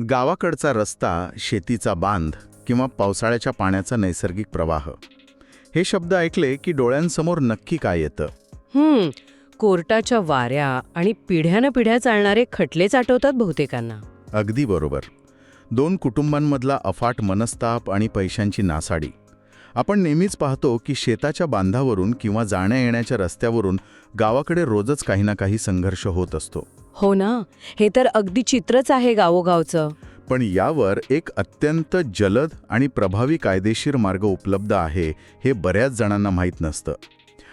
गावाकडचा रस्ता, शेतीचा बांध किंवा पावसाळ्याच्या पाण्याचा नैसर्गिक प्रवाह, हे शब्द ऐकले की डोळ्यांसमोर नक्की काय येतं? कोर्टाच्या वाऱ्या आणि पिढ्यानपिढ्या चालणारे खटलेच आठवतात बहुतेकांना. अगदी बरोबर. दोन कुटुंबांमधला अफाट मनस्ताप आणि पैशांची नासाडी. आपण नेहमीच पाहतो की शेताच्या बांधावरून किंवा जाण्या येण्याच्या रस्त्यावरून गावाकडे रोजच काही ना काही संघर्ष होत असतो. हो ना, हे तर अगदी चित्रच आहे गावोगावचं. पण यावर एक अत्यंत जलद आणि प्रभावी कायदेशीर मार्ग उपलब्ध आहे हे बऱ्याच जणांना माहीत नसतं.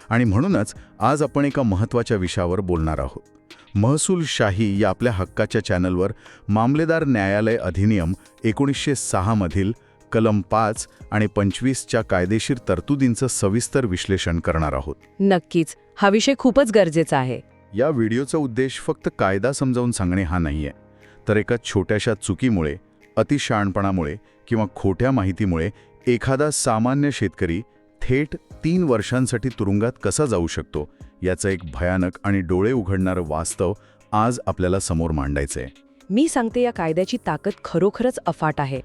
आणि म्हणूनच आज आपण एका महत्त्वाच्या विषयावर बोलणार आहोत. महसूलशाही या आपल्या हक्काच्या चॅनलवर मामलेदार न्यायालय अधिनियम 1906 मधील कलम 5 आणि 25च्या कायदेशीर तरतुदींचं सविस्तर विश्लेषण करणार आहोत. नक्कीच, हा विषय खूपच गरजेचा आहे. या व्हिडिओचा उद्देश फक्त कायदा समजावून सांगणे हा नाहीये, तर एका छोट्याशा चुकीमुळे, अतिशहाणपणामुळे किंवा खोट्या माहितीमुळे एखादा सामान्य शेतकरी थेट 3 वर्षांसाठी तुरुंगात कसा जाऊ शकतो याचं एक भयानक आणि डोळे उघडणारं वास्तव आज आपल्याला समोर मांडायचंय. मी सांगते, या कायद्याची ताकद खरोखरच अफाट आहे.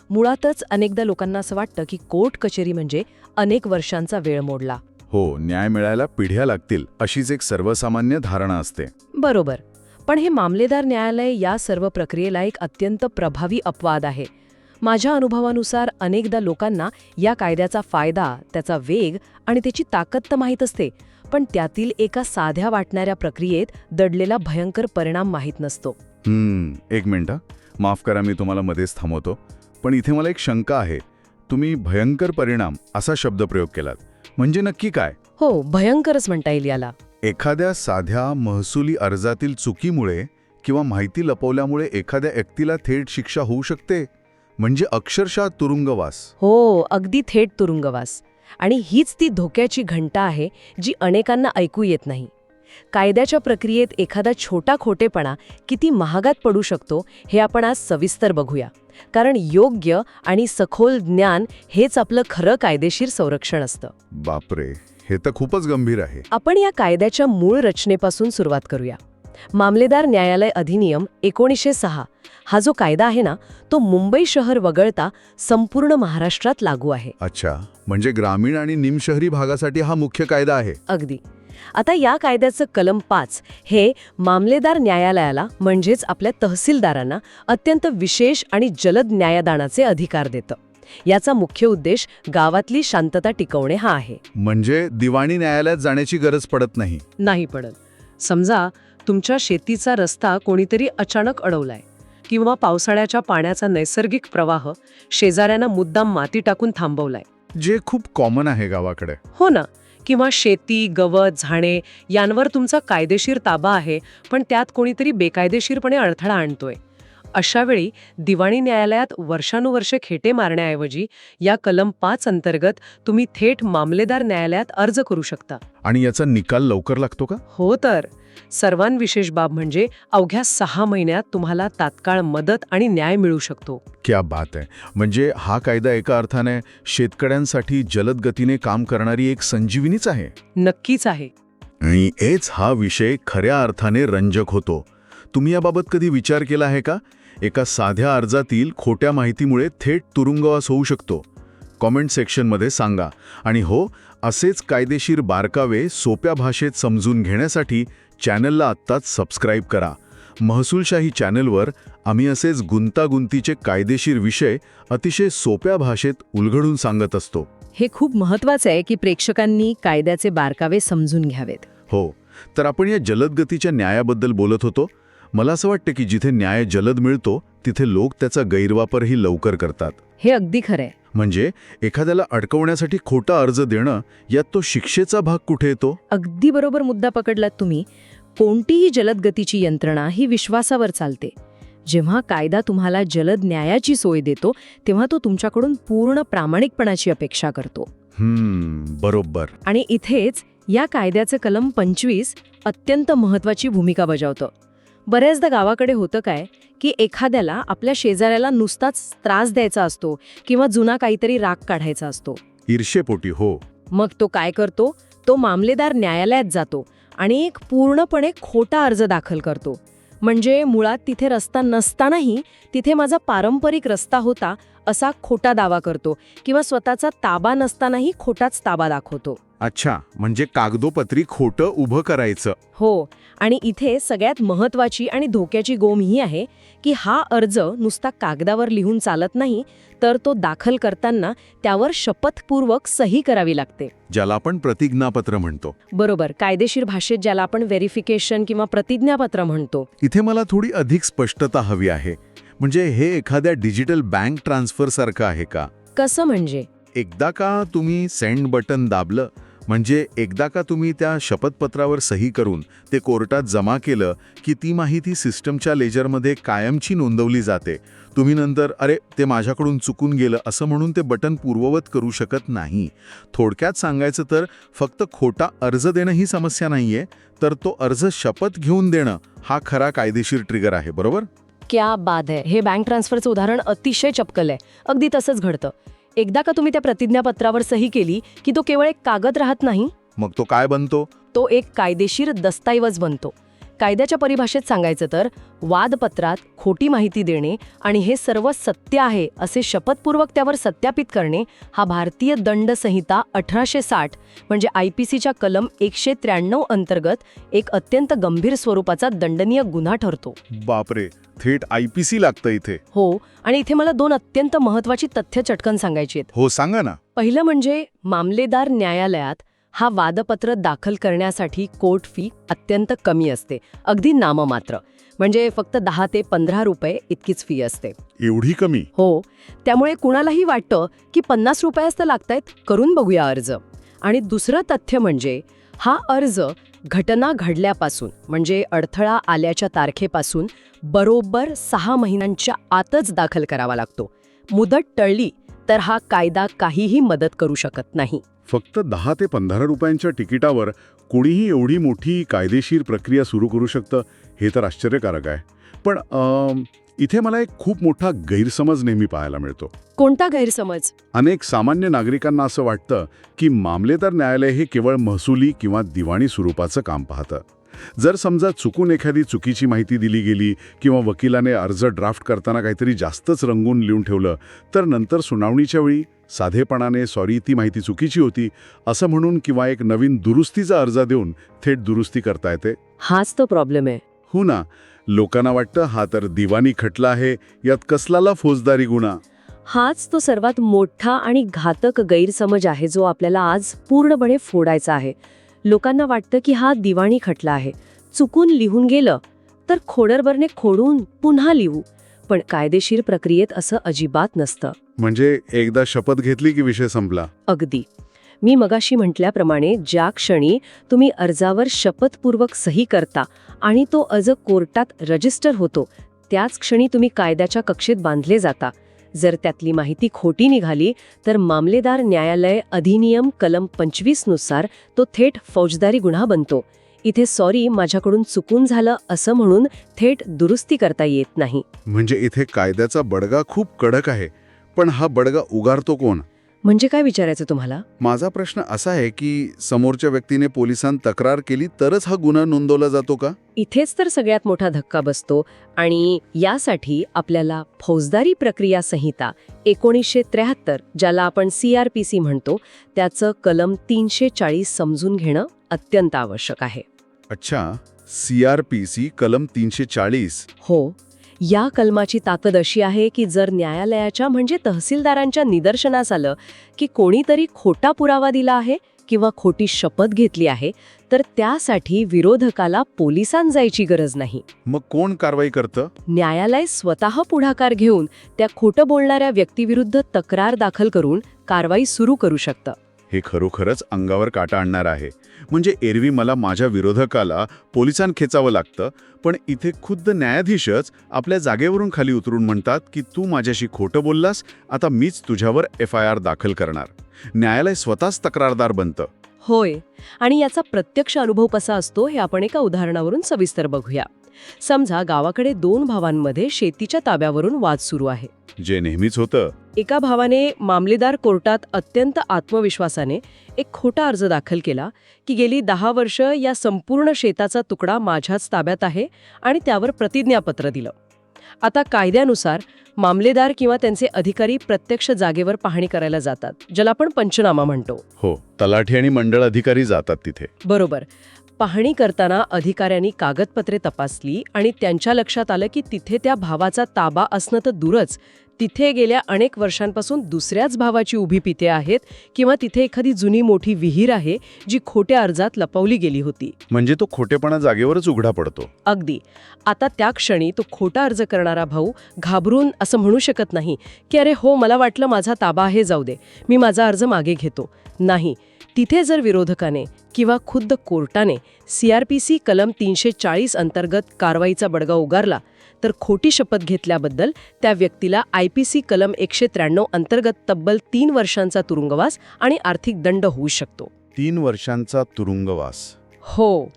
मुळातच अनेकदा लोकांना असं वाटतं की कोर्ट कचेरी म्हणजे अनेक वर्षांचा वेळ मोडला. हो, न्याय मिळायला पिढ्या लागतील अशीच एक सर्वसामान्य धारणा असते. बरोबर. पण हे मामलेदार न्यायालय या सर्व प्रक्रियेला एक अत्यंत प्रभावी अपवाद आहे. माझ्या अनुभवानुसार अनेकदा लोकांना या कायद्याचा फायदा, त्याचा वेग आणि त्याची ताकद तर माहीत असते, पण त्यातील एका साध्या वाटणाऱ्या प्रक्रियेत दडलेला भयंकर परिणाम माहीत नसतो. एक मिनिट, माफ करा, मी तुम्हाला मध्येच थांबवतो. पण इथे मला एक शंका आहे. तुम्ही भयंकर परिणाम असा शब्दप्रयोग केलात, म्हणजे नक्की काय? हो, भयंकरच म्हणता येईल याला. एखाद्या साध्या महसुली अर्जातील चुकीमुळे किंवा माहिती लपवल्यामुळे एखाद्या व्यक्तीला थेट शिक्षा होऊ शकते, म्हणजे अक्षरशः तुरुंगवास. हो, अगदी थेट तुरुंगवास. आणि हीच ती धोक्याची घंटा आहे जी अनेकांना ऐकू येत नाही. कायद्याच्या प्रक्रियेत एखादा छोटा खोटेपणा किती महागात पडू शकतो हे आपण आज सविस्तर बघूया. कारण योग्य आणि सखोल ज्ञान हेच आपलं खरं कायदेशीर संरक्षण असतं. बापरे, हे तर खूपच गंभीर आहे. आपण या कायद्याच्या मूळ रचनेपासून सुरुवात करूया. मामलेदार न्यायालय अधिनियम 1906 हा जो कायदा आहे ना, तो मुंबई शहर वगळता संपूर्ण महाराष्ट्रात लागू आहे. अच्छा, म्हणजे ग्रामीण आणि निमशहरी भागासाठी हा मुख्य कायदा आहे. अगदी. आता या कायद्याचं कलम 5 हे मामलेदार न्यायालयाला म्हणजेच आपल्या तहसीलदारांना अत्यंत विशेष आणि जलद न्यायदानाचे अधिकार देतं. याचा मुख्य उद्देश गावातली शांतता टिकवणे हा आहे. म्हणजे दिवाणी न्यायालयात जाण्याची गरज पडत नाही पडत. समजा तुमच्या शेतीचा रस्ता कोणीतरी अचानक अडवलाय किंवा पावसाळ्याच्या पाण्याचा नैसर्गिक प्रवाह शेजाऱ्यांना मुद्दाम माती टाकून थांबवलाय, जे खूप कॉमन आहे गावाकडे. हो ना. किंवा शेती, गवत, झाडे यांवर तुमचा कायदेशीर ताबा आहे, पण त्यात कोणीतरी बेकायदेशीरपणे अडथळा आणतोय. अशा वेळी दिवाणी न्यायालयात वर्षानुवर्षे खेटे मारण्याऐवजी या कलम 5 अंतर्गत तुम्ही थेट मामलेदार न्यायालयात अर्ज करू शकता. आणि याचा निकाल लवकर लागतो का? हो तर. सर्वांविशेष बाब म्हणजे अवघ्या 6 महिन्यात तुम्हाला तात्काळ मदत आणि न्याय मिळू शकतो. क्या बात आहे. म्हणजे हा कायदा एका अर्थाने शेतकऱ्यांसाठी जलद गतीने काम करणारी एक संजीवनीच आहे. नक्कीच आहे. आणि हेच हा विषय खऱ्या अर्थाने रंजक होतो. तुम्ही याबाबत कधी विचार केला आहे का? एका साध्या अर्जातील खोट्या माहितीमुळे थेट तुरुंगवास होऊ शकतो. कॉमेंट सेक्शनमध्ये सांगा. आणि हो, असेच कायदेशीर बारकावे सोप्या भाषेत समजून घेण्यासाठी चॅनलला आत्ताच सबस्क्राईब करा. महसूलशाही चॅनलवर आम्ही असेच गुंतागुंतीचे कायदेशीर विषय अतिशय सोप्या भाषेत उलगडून सांगत असतो. हे खूप महत्त्वाचं आहे की प्रेक्षकांनी कायद्याचे बारकावे समजून घ्यावेत. हो, तर आपण या जलद गतीच्या न्यायाबद्दल बोलत होतो. मला असं वाटतं की जिथे न्याय जलद मिळतो तिथे लोक त्याचा गैरवापरही लवकर करतात. हे अगदी खरंय. म्हणजे एखाद्याला अडकवण्यासाठी खोटा अर्ज देणं, यात तो शिक्षेचा भाग कुठे येतो? अगदी बरोबर मुद्दा पकडलात तुम्ही. कोणतीही जलद गतीची यंत्रणा ही विश्वासावर चालते. जेव्हा कायदा तुम्हाला जलद न्यायाची सोय देतो तेव्हा तो तुमच्याकडून पूर्ण प्रामाणिकपणाची अपेक्षा करतो. बरोबर. आणि इथेच या कायद्याचं कलम 25 अत्यंत महत्त्वाची भूमिका बजावतं. बऱ्याचदा गावाकडे होतं काय की एखाद्याला आपल्या शेजाऱ्याला नुसताच त्रास द्यायचा असतो किंवा जुना काहीतरी राग काढायचा असतो. ईर्ष्येपोटी. हो. मग तो काय करतो? तो मामलेदार न्यायालयात जातो आणि एक पूर्णपणे खोटा अर्ज दाखल करतो. म्हणजे मुळात तिथे रस्ता नसतानाही तिथे माझा पारंपरिक रस्ता होता असा खोटा दावा करतो किंवा स्वतःचा ताबा नसतानाही खोटाच ताबा दाखवतो. अच्छा, म्हणजे कागदोपत्री खोटं उभं करायचं. हो, आणि इथे सगळ्यात महत्वाची आणि धोक्याची गोम ही आहे की हा अर्ज नुसता कागदावर लिहून चालत नाही, तर तो दाखल करताना त्यावर शपथपूर्वक सही करावी लागते. ज्याला आपण प्रतिज्ञापत्र म्हणतो. बरोबर, कायदेशीर भाषेत ज्याला आपण व्हेरिफिकेशन किंवा प्रतिज्ञापत्र म्हणतो. इथे मला थोडी अधिक स्पष्टता हवी आहे. म्हणजे हे एखाद्या डिजिटल बँक ट्रान्सफर सारखं आहे का? कसं म्हणजे? एकदा का तुम्ही सेंड बटन दाबलं, म्हणजे एकदा का तुम्ही त्या शपथपत्रावर सही करून ते कोर्टात जमा केलं की ती माहिती सिस्टमच्या लेजरमध्ये कायमची नोंदवली जाते. तुम्ही नंतर अरे ते माझ्याकडून चुकून गेलं असं म्हणून ते बटन पूर्ववत करू शकत नाही. थोडक्यात सांगायचं तर फक्त खोटा अर्ज देणं ही समस्या नाहीये, तर तो अर्ज शपथ घेऊन देणं हा खरा कायदेशीर ट्रिगर आहे. बरोबर? क्या बात आहे. हे बँक ट्रान्सफरचं उदाहरण अतिशय चपकल आहे. अगदी तसंच घडतं. एकदा का तुम्ही त्या प्रतिज्ञापत्रावर सही केली की तो केवळ एक कागद राहत नाही, मग तो काय बनतो? तो एक कायदेशीर दस्तऐवज बनतो. कायद्याच्या परिभाषेत सांगायचं तर वादपत्रात खोटी माहिती देणे आणि हे सर्व सत्य आहे असे शपथपूर्वक त्यावर सत्यापित करणे हा भारतीय दंड संहिता 1860 म्हणजे IPCच्या कलम 193 अंतर्गत एक अत्यंत गंभीर स्वरूपाचा दंडनीय गुन्हा ठरतो. बापरे, थेट IPC लागतं इथे. हो, आणि इथे मला 2 अत्यंत महत्वाची तथ्य चटकन सांगायची आहेत. हो, सांगा ना. पहिलं म्हणजे मामलेदार न्यायालयात हा वादपत्र दाखल करण्यासाठी कोर्ट फी अत्यंत कमी असते, अगदी नाममात्र. म्हणजे फक्त 10 ते 15 रुपये इतकीच फी असते. एवढी कमी? हो, त्यामुळे कुणालाही वाटतं की 50 रुपयाच तर लागतायत, करून बघूया अर्ज. आणि दुसरं तथ्य म्हणजे हा अर्ज घटना घडल्यापासून म्हणजे अडथळा आल्याच्या तारखेपासून बरोबर 6 महिन्यांच्या आतच दाखल करावा लागतो. मुदत टळली तर हा कायदा काहीही मदत करू शकत नाही. फक्त 10 ते 15 रुपयांच्या तिकिटावर कोणीही एवढी मोठी कायदेशीर प्रक्रिया सुरू करू शकतं, हे तर आश्चर्यकारक आहे. पण इथे मला एक खूप मोठा गैरसमज नेहमी पाहायला मिळतो. कोणता गैरसमज? अनेक सामान्य नागरिकांना असं वाटतं की मामलेदार न्यायालय हे केवळ महसुली किंवा दिवाणी स्वरूपाचं काम पाहतं. जर समजा चुकून एखादी चुकीची माहिती दिली गेली किंवा वकिलाने अर्ज ड्राफ्ट करताना काहीतरी जास्तच रंगून लिहून ठेवलं, तर नंतर सुनावणीच्या वेळी साधेपणाने सॉरी ती माहिती चुकीची होती असं म्हणून किंवा एक नवीन दुरुस्तीचा अर्ज देऊन थेट दुरुस्ती करता येते. हाच तो प्रॉब्लेम आहे. हो ना, लोकांना वाटतं हा तर दिवाणी खटला आहे, यात कसलाला फौजदारी गुन्हा. हाच तो सर्वात मोठा आणि घातक गैरसमज आहे जो आपल्याला आज पूर्णपणे फोडायचा आहे. लोकांना वाटतं की हा दिवाणी खटला आहे, चुकून लिहून गेलं तर खोडरभरने खोडून पुन्हा लिहू. पण कायदेशीर प्रक्रियेत असं अजिबात नसतं. म्हणजे एकदा शपथ घेतली की विषय संपला. अगदी. मी मगाशी म्हटल्याप्रमाणे ज्या क्षणी तुम्ही अर्जावर शपथपूर्वक सही करता आणि तो अर्ज कोर्टात रजिस्टर होतो, त्याच क्षणी तुम्ही कायद्याच्या कक्षेत बांधले जाता. जर त्यातली माहिती खोटी निघाली तर मामलेदार न्यायालय अधिनियम कलम 25 नुसार तो थेट फौजदारी गुन्हा बनतो. इथे सॉरी माझ्याकडून चुकून झालं असं म्हणून थेट दुरुस्ती करता येत नाही. म्हणजे इथे कायद्याचा बडगा खूप कडक आहे, पण हा बडगा उगारतो कोण? म्हणजे काय विचारायचं तुम्हाला? माझा प्रश्न असा आहे की समोरच्या व्यक्तीने पोलिसांत तक्रार केली तरच हा गुन्हा नोंदवला जातो का? इथेच तर सगळ्यात मोठा धक्का बसतो. आणि यासाठी आपल्याला फौजदारी प्रक्रिया संहिता 1973 ज्याला आपण CRPC म्हणतो त्याचं कलम 340 समजून घेणं अत्यंत आवश्यक आहे. अच्छा, CRPC कलम 340. हो, या कलमाची ताकद अशी आहे की जर न्यायालयाच्या म्हणजे तहसीलदारांच्या निदर्शनास आलं की कोणीतरी खोटा पुरावा दिला आहे किंवा खोटी शपथ घेतली आहे, तर त्यासाठी विरोधकाला पोलिसांत जायची गरज नाही. मग कोण कारवाई करतं? न्यायालय स्वतः पुढाकार घेऊन त्या खोटं बोलणाऱ्या व्यक्तीविरुद्ध तक्रार दाखल करून कारवाई सुरू करू शकतं. हे खरोखरच अंगावर काटा आणणार आहे. म्हणजे एरवी मला माझ्या विरोधकाला पोलिसांत खेचावं लागतं, पण इथे खुद्द न्यायाधीशच आपल्या जागेवरून खाली उतरून म्हणतात की तू माझ्याशी खोटं बोललास, आता मीच तुझ्यावर FIR दाखल करणार. न्यायालय स्वतःच तक्रारदार बनतं. होय, आणि याचा प्रत्यक्ष अनुभव कसा असतो हे आपण एका उदाहरणावरून सविस्तर बघूया. समजा गावाकडे 2 भावांमध्ये शेतीच्या ताब्यावरून वाद सुरू आहे. जे नेहमीच होतं. एका भावाने मामलेदार कोर्टात अत्यंत आत्मविश्वासाने एक खोटा अर्ज दाखल केला की गेली 10 वर्ष या संपूर्ण शेताचा तुकडा माझ्याच ताब्यात आहे आणि त्यावर प्रतिज्ञापत्र दिलं. आता कायद्यानुसार मामलेदार किंवा त्यांचे अधिकारी प्रत्यक्ष जागेवर पाहणी करायला जातात, ज्याला आपण पंचनामा म्हणतो. हो, तलाठी आणि मंडळ अधिकारी जातात तिथे. बरोबर. पाहणी करताना अधिकाऱ्यांनी कागदपत्रे तपासली आणि त्यांच्या लक्षात आलं की तिथे त्या भावाचा ताबा असणं तर दूरच, तिथे गेल्या अनेक वर्षांपासून दुसऱ्याच भावाची उभी पिते आहेत किंवा तिथे एखादी जुनी मोठी विहीर आहे जी खोट्या अर्जात लपवली गेली होती. म्हणजे तो खोटेपणा जागेवरच उघडा पडतो. अगदी. आता त्या क्षणी तो खोटा अर्ज करणारा भाऊ घाबरून असं म्हणू शकत नाही की अरे हो, मला वाटलं माझा ताबा आहे, जाऊ दे, मी माझा अर्ज मागे घेतो. नाही, तिथे जर विरोधकाने किंवा खुद्द कोर्टाने CRPC कलम 340 अंतर्गत कारवाईचा बडगा उगारला तर खोटी शपथ घेतल्याबद्दल त्या व्यक्तीला IPC कलम 193 अंतर्गत तब्बल 3 वर्षांचा तुरुंगवास आणि आर्थिक दंड होऊ शकतो. 3 वर्षांचा तुरुंगवास. हो.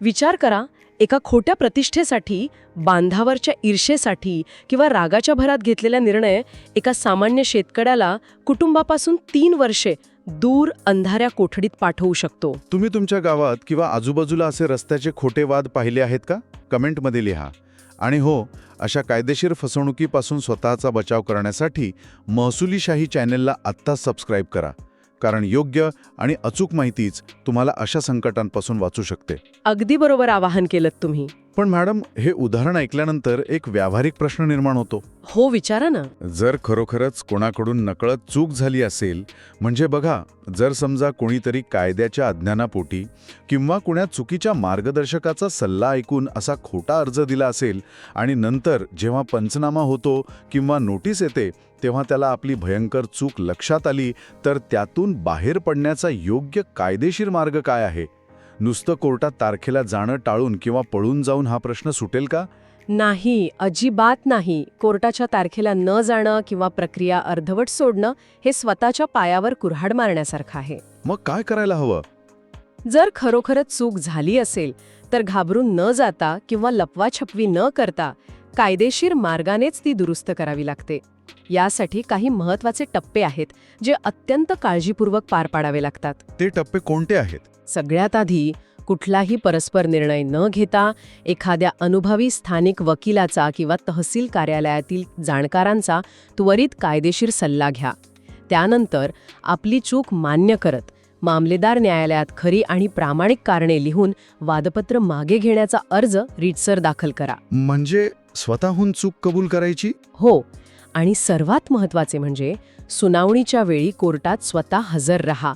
विचार करा, एका खोट्या प्रतिष्ठेसाठी, बांधावरच्या ईर्षेसाठी किंवा रागाच्या भरात घेतलेला निर्णय एका सामान्य शेतकऱ्याला कुटुंबापासून 3 वर्षे दूर अंधाऱ्या कोठडीत पाठवू शकतो. तुम्ही तुमच्या गावात किंवा आजूबाजूला असे रस्त्याचे खोटे वाद पाहिले आहेत का? कमेंटमध्ये लिहा. आणि हो, अशा कायदेशीर फसवणुकीपासून स्वतःचा बचाव करण्यासाठी महसुली शाही चॅनेलला आत्ताच सबस्क्राईब करा, कारण योग्य आणि अचूक माहितीच तुम्हाला अशा संकटांपासून वाचू शकते. अगदी बरोबर आवाहन केलं तुम्ही. पण मॅडम, हे उदाहरण ऐकल्यानंतर एक व्यावहारिक प्रश्न निर्माण होतो. हो, विचारा ना. जर खरोखरच कोणाकडून नकळत चूक झाली असेल, म्हणजे बघा, जर समजा कोणीतरी कायद्याच्या अज्ञानापोटी किंवा कुणा चुकीच्या मार्गदर्शकाचा सल्ला ऐकून असा खोटा अर्ज दिला असेल आणि नंतर जेव्हा पंचनामा होतो किंवा नोटीस येते तेव्हा त्याला आपली भयंकर चूक लक्षात आली, तर त्यातून बाहेर पडण्याचा योग्य कायदेशीर मार्ग काय आहे? नुसतं कोर्टात तारखेला जाणं टाळून किंवा पळून जाऊन हा प्रश्न सुटेल का? नाही, अजिबात नाही. कोर्टाच्या तारखेला न जाणं किंवा प्रक्रिया अर्धवट सोडणं हे स्वतःच्या पायावर कुऱ्हाड मारण्यासारखं आहे. मग काय करायला हवं? जर खरोखरच चूक झाली असेल तर घाबरून न जाता किंवा लपवाछपवी न करता कायदेशीर मार्गानेच ती दुरुस्त करावी लागते. यासाठी काही महत्त्वाचे टप्पे आहेत जे अत्यंत काळजीपूर्वक पार पाडावे लागतात. ते टप्पे कोणते आहेत? सगळ्यात आधी, कुठलाही परस्पर निर्णय न घेता एखाद्या अनुभवी स्थानिक वकिलाचा किंवा तहसील कार्यालयातील जाणकारांचा त्वरित कायदेशीर सल्ला घ्या. त्यानंतर आपली चूक मान्य करत मामलेदार न्यायालयात खरी आणि प्रामाणिक कारणे लिहून वादपत्र मागे घेण्याचा अर्ज रीतसर दाखल करा. म्हणजे स्वतःहून चूक कबूल करायची? हो. आणि सर्वात महत्त्वाचे म्हणजे सुनावणीच्या वेळी कोर्टात स्वतः हजर रहा.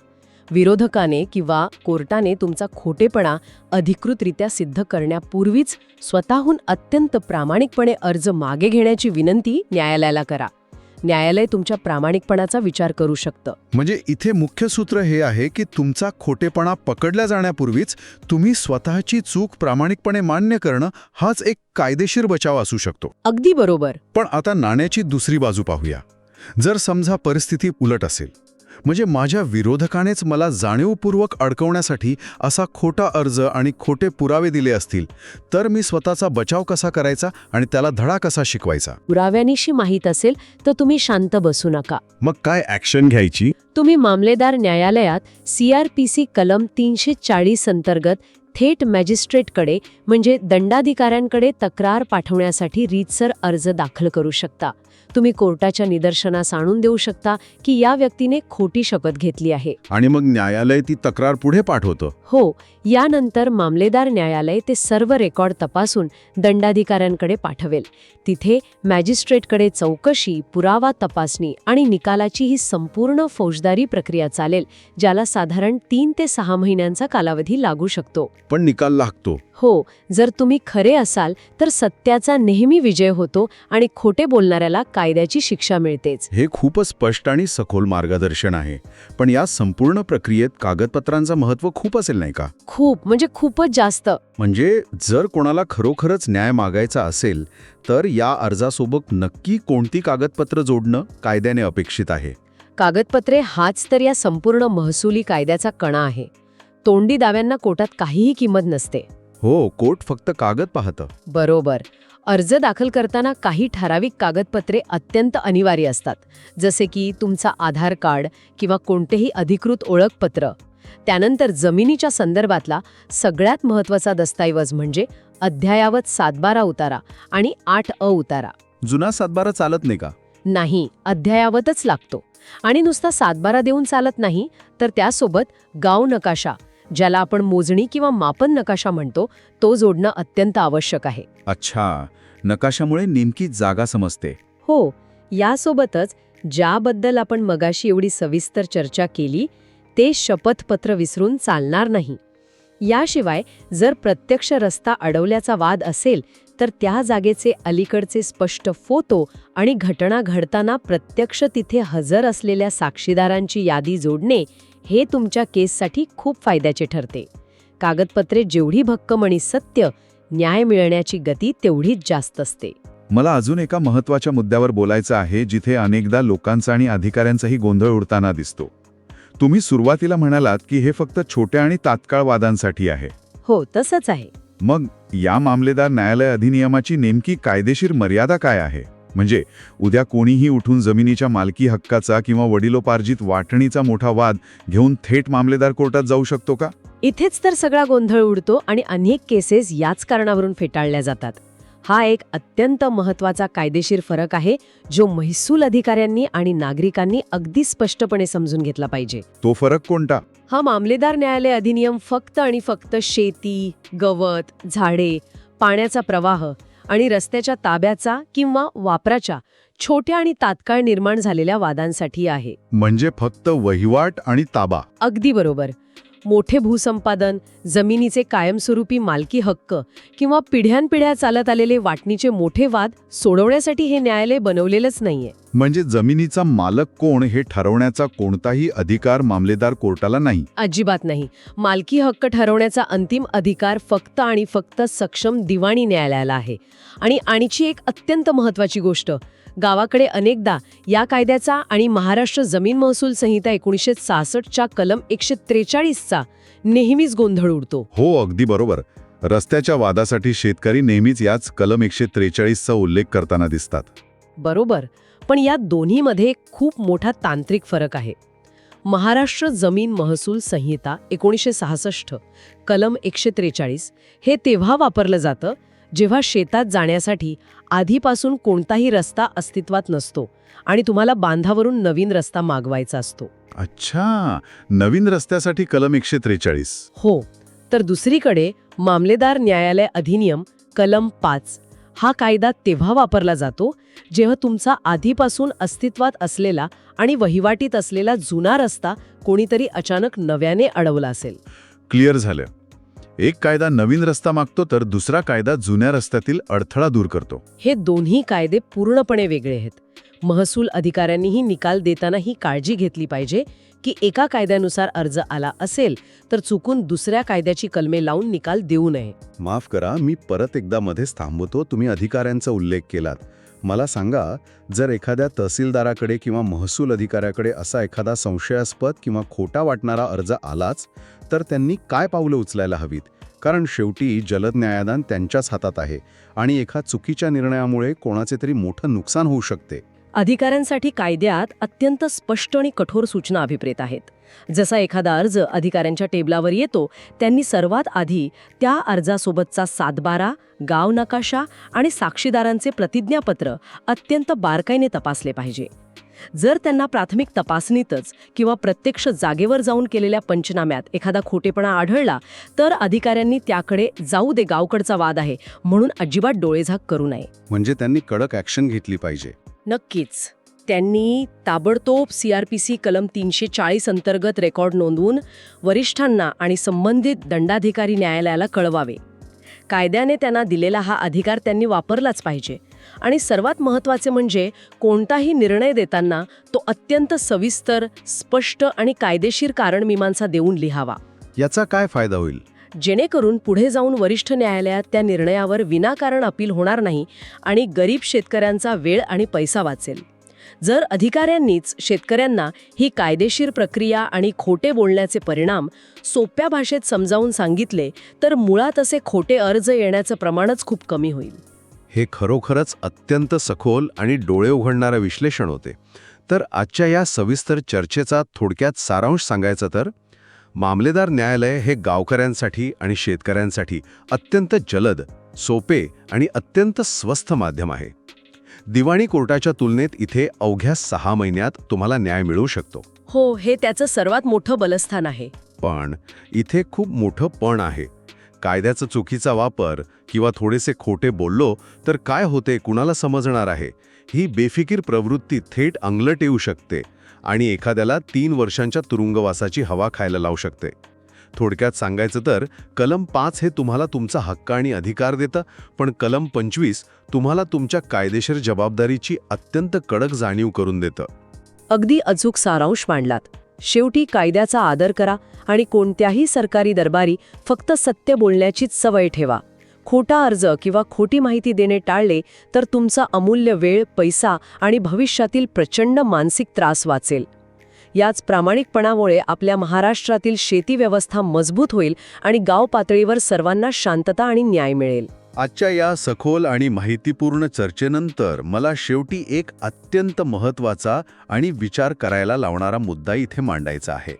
विरोधकाने किंवा कोर्टाने तुमचा खोटेपणा अधिकृतरित्या सिद्ध करण्यापूर्वीच स्वतःहून अत्यंत प्रामाणिकपणे अर्ज मागे घेण्याची विनंती न्यायालयाला करा. न्यायालय तुमच्या प्रामाणिकपणाचा विचार करू शकतं. म्हणजे इथे मुख्य सूत्र हे आहे की तुमचा खोटेपणा पकडला जाण्यापूर्वीच तुम्ही स्वतःची चूक प्रामाणिकपणे मान्य करणं हाच एक कायदेशीर बचाव असू शकतो. अगदी बरोबर. पण आता नाण्याची दुसरी बाजू पाहूया. जर समजा परिस्थिती उलट असेल, म्हणजे माझ्या विरोधकानेच मला जाणीवपूर्वक अडकवण्यासाठी असा खोटा अर्ज आणि खोटे पुरावे दिले असतील, तर मी स्वतःचा बचाव कसा करायचा आणि त्याला धडा कसा शिकवायचा? पुराव्यानिशी माहीत असेल तर तुम्ही शांत बसू नका. मग काय ॲक्शन घ्यायची? तुम्ही मामलेदार न्यायालयात CRPC कलम 340 अंतर्गत थेट मॅजिस्ट्रेटकडे म्हणजे दंडाधिकाऱ्यांकडे तक्रार पाठवण्यासाठी रीतसर अर्ज दाखल करू शकता. तुम्ही कोर्टाच्या निदर्शनास आणून देऊ शकता की या व्यक्तीने खोटी शपथ घेतली आहे. आणि मग न्यायालय ती तक्रार पुढे पाठवतं? हो. यानंतर मामलेदार न्यायालय ते सर्व रेकॉर्ड तपासून दंडाधिकाऱ्यांकडे पाठवेल. तिथे मॅजिस्ट्रेटकडे चौकशी, पुरावा तपासणी आणि निकालाची ही संपूर्ण फौजदारी प्रक्रिया चालेल, ज्याला साधारण 3 ते 6 महिन्यांचा कालावधी लागू शकतो. पण निकाल लागतो? हो. जर तुम्ही खरे असाल तर सत्याचा नेहमी विजय होतो आणि खोटे बोलणाऱ्याला कायद्याची शिक्षा मिळतेच. हे खूपच स्पष्ट आणि सखोल मार्गदर्शन आहे. पण या संपूर्ण प्रक्रियेत कागदपत्रांचं महत्त्व खूप असेल नाही का? खूप, म्हणजे खूपच जास्त. म्हणजे जर कोणाला खरोखरच न्याय मागायचा असेल तर या अर्जासोबत नक्की कोणती कागदपत्र जोडणं कायद्याने अपेक्षित आहे? कागदपत्रे हाच तर या संपूर्ण महसुली कायद्याचा कणा आहे. तोंडी दाव्यांना कोर्टात काहीही किंमत नसते. हो, कोर्ट फक्त कागद पाहतं. बरोबर. अर्ज दाखल करताना काही ठराविक कागदपत्रे अत्यंत अनिवार्य असतात, जसे की तुमचा आधार कार्ड किंवा कोणतेही अधिकृत ओळखपत्र. त्यानंतर जमिनीच्या संदर्भातला सगळ्यात महत्त्वाचा दस्तऐवज म्हणजे अद्ययावत 7/12 उतारा आणि 8अ उतारा. जुना 7/12 चालत नाही का? नाही, अद्ययावतच लागतो. आणि नुसता 7/12 देऊन चालत नाही, तर त्यासोबत गाव नकाशा, ज्याला आपण मोजणी किंवा मापन नकाशा म्हणतो, तो जोडणं अत्यंत आवश्यक आहे. अच्छा, नकाशामुळे नेमकी जागा समजते. हो, यासोबतच ज्याबद्दल आपण मगाशी एवढी सविस्तर चर्चा केली, ते शपथपत्र विसरून चालणार नाही. याशिवाय जर प्रत्यक्ष रस्ता अडवल्याचा वाद असेल, तर त्या जागेचे अलीकडचे स्पष्ट फोटो आणि घटना घडताना प्रत्यक्ष तिथे हजर असलेल्या साक्षीदारांची यादी जोडणे हे तुमच्या केससाठी खूप फायद्याचे ठरते. कागदपत्रे जेवढी भक्कम आणि सत्य, न्याय मिळण्याची गती तेवढीच जास्त असते. मला अजून एका महत्त्वाच्या मुद्द्यावर बोलायचं आहे, जिथे अनेकदा लोकांचा आणि अधिकाऱ्यांचाही गोंधळ उडताना दिसतो. तुम्ही सुरुवातीला म्हणालात की हे फक्त छोट्या आणि तात्काळ वादांसाठी आहे. हो, तसंच आहे. मग या मामलेदार न्यायालय अधिनियमाची नेमकी कायदेशीर मर्यादा काय आहे? म्हणजे उद्या कोणीही उठून जमिनीच्या मालकी हक्काचा किंवा वडिलोपार्जित वाटणीचा मोठा वाद घेऊन थेट मामलेदार कोर्टात जाऊ शकतो का? इथेच तर सगळा गोंधळ उडतो आणि अनेक केसेस याच कारणावरून फेटाळल्या जातात. हा एक अत्यंत महत्त्वाचा कायदेशीर फरक आहे, जो महसूल अधिकाऱ्यांनी आणि नागरिकांनी अगदी स्पष्टपणे समजून घेतला पाहिजे. तो फरक कोणता? हा मामलेदार न्यायालय अधिनियम फक्त आणि फक्त शेती, गवत, झाडे, पाण्याचा प्रवाह आणि रस्त्याच्या ताब्याचा किंवा वापराच्या छोट्या आणि तात्काळ निर्माण झालेल्या वादांसाठी आहे. म्हणजे फक्त वहिवाट आणि ताबा. अगदी बरोबर. मोठे भूसंपादन, जमिनीचे कायमस्वरूपी मालकी हक्क किंवा पिढ्यानपिढ्या चालत आलेले वाटणीचे मोठे वाद सोडवण्यासाठी हे न्यायालय बनवलेलंच नाहीये. म्हणजे जमिनीचा मालक कोण हे ठरवण्याचा कोणताही अधिकार मामलेदार कोर्टाला नाही. अजिबात नाही. मालकी हक्क ठरवण्याचा अंतिम अधिकार फक्त आणि फक्त सक्षम दिवाणी न्यायालयाला आहे. आणि आणखी एक अत्यंत महत्त्वाची गोष्ट, गावाकडे अनेकदा या कायद्याचा आणि महाराष्ट्र जमीन महसूल संहिता 1966च्या कलम 143चा नेहमीच गोंधळ उडतो. हो, अगदी बरोबर. रस्त्याच्या वादासाठी शेतकरी नेहमीच याच कलम 143चा उल्लेख करताना दिसतात. बरोबर. पण या दोन्हीमध्ये खूप मोठा तांत्रिक फरक आहे. महाराष्ट्र जमीन महसूल संहिता 1966 कलम 143 हे तेव्हा वापरलं जातं जेव्हा शेतात जाण्यासाठी आधीपासून कोणताही रस्ता अस्तित्वात नसतो आणि तुम्हाला बांधावरून नवीन रस्ता मागवायचा असतो. अच्छा, नवीन रस्त्यासाठी कलम 143. हो. तर दुसरीकडे मामलेदार न्यायालय अधिनियम कलम 5 हा कायदा तेव्हा वापरला जातो जेव्हा तुमचा आधीपासून अस्तित्वात असलेला आणि वहिवाटीत असलेला जुना रस्ता कोणीतरी अचानक नव्याने अडवला असेल. क्लिअर झालं. एक कायदा नवीन रस्ता मागतो तर दुसरा कायदा जुन्या रस्त्यातील अडथळा दूर करतो. हे दोन्ही कायदे पूर्णपणे वेगळे आहेत. महसूल अधिकाऱ्यांनीही निकाल देताना ही काळजी घेतली पाहिजे की एका कायद्यानुसार अर्ज आला असेल तर चुकून दुसऱ्या कायद्याची कलमे लावून निकाल देऊ नये. माफ करा, मी परत एकदा मध्येच थांबवतो. तुम्ही अधिकाऱ्यांचा उल्लेख केलात. मला सांगा, जर एखाद्या तहसीलदाराकडे किंवा महसूल अधिकाऱ्याकडे असा एखादा संशयास्पद किंवा खोटा वाटणारा अर्ज आलाच, तर त्यांनी काय पावलं उचलायला हवीत? कारण शेवटी जलद न्यायदान त्यांच्याच हातात आहे आणि एका चुकीच्या निर्णयामुळे कोणाचे तरी मोठं नुकसान होऊ शकते. अधिकाऱ्यांसाठी कायद्यात अत्यंत स्पष्ट आणि कठोर सूचना अभिप्रेत आहेत. जसा एखादा अर्ज अधिकाऱ्यांच्या टेबलावर येतो, त्यांनी सर्वात आधी त्या अर्जासोबतचा 7/12, गाव नकाशा आणि साक्षीदारांचे प्रतिज्ञापत्र अत्यंत बारकाईने तपासले पाहिजे. जर त्यांना प्राथमिक तपासणीतच किंवा प्रत्यक्ष जागेवर जाऊन केलेल्या पंचनाम्यात एखादा खोटेपणा आढळला, तर अधिकाऱ्यांनी त्याकडे जाऊ दे, गावकडचा वाद आहे म्हणून अजिबात डोळेझाक करू नये. म्हणजे त्यांनी कडक ॲक्शन घेतली पाहिजे. नक्कीच. त्यांनी ताबडतोब CRPC कलम 340 अंतर्गत रेकॉर्ड नोंदवून वरिष्ठांना आणि संबंधित दंडाधिकारी न्यायालयाला कळवावे. कायद्याने त्यांना दिलेला हा अधिकार त्यांनी वापरलाच पाहिजे. आणि सर्वात महत्त्वाचे म्हणजे कोणताही निर्णय देताना तो अत्यंत सविस्तर, स्पष्ट आणि कायदेशीर कारणमीमांसा देऊन लिहावा. याचा काय फायदा होईल? जेणेकरून पुढे जाऊन वरिष्ठ न्यायालयात त्या निर्णयावर विनाकारण अपील होणार नाही आणि गरीब शेतकऱ्यांचा वेळ आणि पैसा वाचेल. जर अधिकाऱ्यांनीच शेतकऱ्यांना ही कायदेशीर प्रक्रिया आणि खोटे बोलण्याचे परिणाम सोप्या भाषेत समजावून सांगितले, तर मुळात असे खोटे अर्ज येण्याचं प्रमाणच खूप कमी होईल. हे खरोखरच अत्यंत सखोल आणि डोळे उघडणारं विश्लेषण होते. तर आजच्या या सविस्तर चर्चेचा थोडक्यात सारांश सांगायचा तर मामलेदार न्यायालय हे गावकऱ्यांसाठी आणि शेतकऱ्यांसाठी अत्यंत जलद, सोपे आणि अत्यंत स्वस्थ माध्यम आहे. दिवाणी कोर्टाच्या तुलनेत इथे अवघ्या 6 महिन्यात तुम्हाला न्याय मिळू शकतो. हो, हे त्याचं सर्वात मोठं बलस्थान आहे. पण इथे खूप मोठं पण आहे. कायद्याचा चुकीचा वापर किंवा थोडेसे खोटे बोललो तर काय होते, कुणाला समजणार आहे, ही बेफिकीर प्रवृत्ती थेट अंगलट येऊ शकते आणि एखाद्याला 3 वर्षांच्या तुरुंगवासाची हवा खायला लावू शकते. थोडक्यात सांगायचं तर कलम 5 हे तुम्हाला तुमचा हक्क आणि अधिकार देतं, पण कलम 25 तुम्हाला तुमच्या कायदेशीर जबाबदारीची अत्यंत कडक जाणीव करून देतं. अगदी अचूक सारांश मांडलात. शेवटी कायद्याचा आदर करा आणि कोणत्याही सरकारी दरबारी फक्त सत्य बोलण्याचीच सवय ठेवा. खोटा अर्ज किंवा खोटी माहिती देणे टाळले तर तुमचा अमूल्य वेळ, पैसा आणि भविष्यातील प्रचंड मानसिक त्रास वाचेल. याच प्रामाणिकपणामुळे आपल्या महाराष्ट्रातील शेती व्यवस्था मजबूत होईल आणि गाव पातळीवर सर्वांना शांतता आणि न्याय मिळेल. आजच्या या सखोल आणि माहितीपूर्ण चर्चेनंतर मला शेवटी एक अत्यंत महत्त्वाचा आणि विचार करायला लावणारा मुद्दा इथे मांडायचा आहे.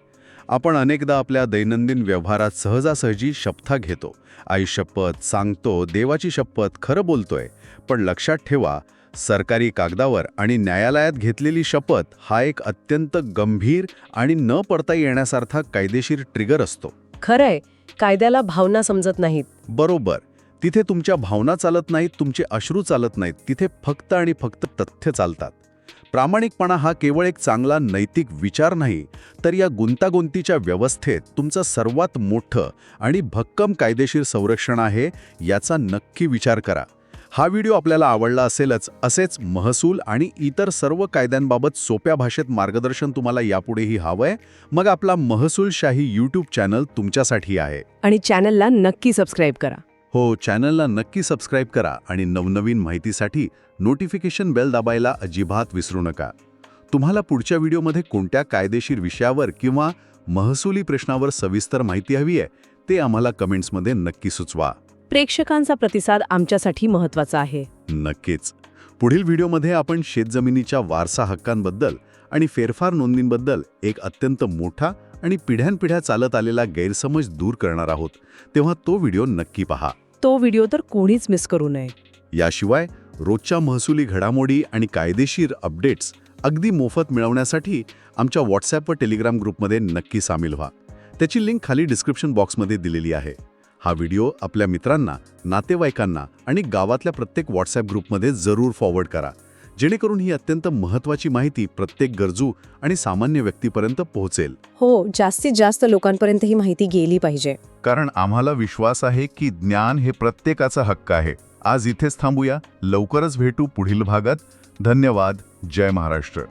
आपण अनेकदा आपल्या दैनंदिन व्यवहारात सहजासहजी शपथा घेतो. आई शपथ, सांगतो, देवाची शपथ, खरं बोलतोय. पण लक्षात ठेवा, सरकारी कागदावर आणि न्यायालयात घेतलेली शपथ हा एक अत्यंत गंभीर आणि न पडता येण्यासारखा कायदेशीर ट्रिगर असतो. खरंय, कायद्याला भावना समजत नाहीत. बरोबर. तिथे तुमच्या भावना चालत नाहीत, तुमचे अश्रू चालत नाहीत. तिथे फक्त आणि फक्त तथ्य चालतात. प्रामाणिकपणा हा केवळ एक चांगला नैतिक विचार नाही, तर या गुंतागुंतीच्या व्यवस्थेत तुमचं सर्वात मोठं आणि भक्कम कायदेशीर संरक्षण आहे, याचा नक्की विचार करा. हा व्हिडिओ आपल्याला आवडला असेलच. असेच महसूल आणि इतर सर्व कायद्यांबाबत सोप्या भाषेत मार्गदर्शन तुम्हाला यापुढेही हवंय, मग आपला महसूलशाही यूट्यूब चॅनल तुमच्यासाठी आहे. आणि चॅनलला नक्की सबस्क्राईब करा. हो, चॅनलला नक्की सबस्क्राईब करा आणि नवनवीन माहितीसाठी नोटिफिकेशन बेल दाबायला अजिबात विसरू नका. तुम्हाला पुढच्या व्हिडिओमध्ये कोणत्या कायदेशीर विषयावर किंवा महसुली प्रश्नावर सविस्तर माहिती हवी आहे, ते आम्हाला कमेंट्समध्ये नक्की सुचवा. प्रेक्षकांचा प्रतिसाद आमच्यासाठी महत्त्वाचा आहे. नक्कीच. पुढील व्हिडिओमध्ये आपण शेतजमिनीच्या वारसा हक्कांबद्दल आणि फेरफार नोंदींबद्दल एक अत्यंत मोठा आणि पिढ्यानपिढ्या चालत आलेला गैरसमज दूर करणार आहोत. तेव्हा तो व्हिडिओ नक्की पहा. तो व्हिडिओ तर कोणीच मिस करू नये. याशिवाय रोजच्या महसुली घडामोडी आणि कायदेशीर अपडेट्स अगदी मोफत मिळवण्यासाठी आमच्या व्हॉट्सॲप व टेलिग्राम ग्रुपमध्ये नक्की सामील व्हा. त्याची लिंक खाली डिस्क्रिप्शन बॉक्समध्ये दिलेली आहे. हा व्हिडिओ आपल्या मित्रांना, नातेवाईकांना आणि गावातल्या प्रत्येक व्हॉट्सॲप ग्रुपमध्ये जरूर फॉरवर्ड करा, जेणेकरून ही अत्यंत महत्त्वाची माहिती प्रत्येक गरजू आणि सामान्य व्यक्तीपर्यंत पोहोचेल. हो, जास्तीत जास्त लोकांपर्यंत ही माहिती गेली पाहिजे. कारण आम्हाला विश्वास आहे की ज्ञान हे प्रत्येकाचा हक्क आहे. आज इथेच थांबूया. लवकरच भेटू पुढील भागात. धन्यवाद. जय महाराष्ट्र.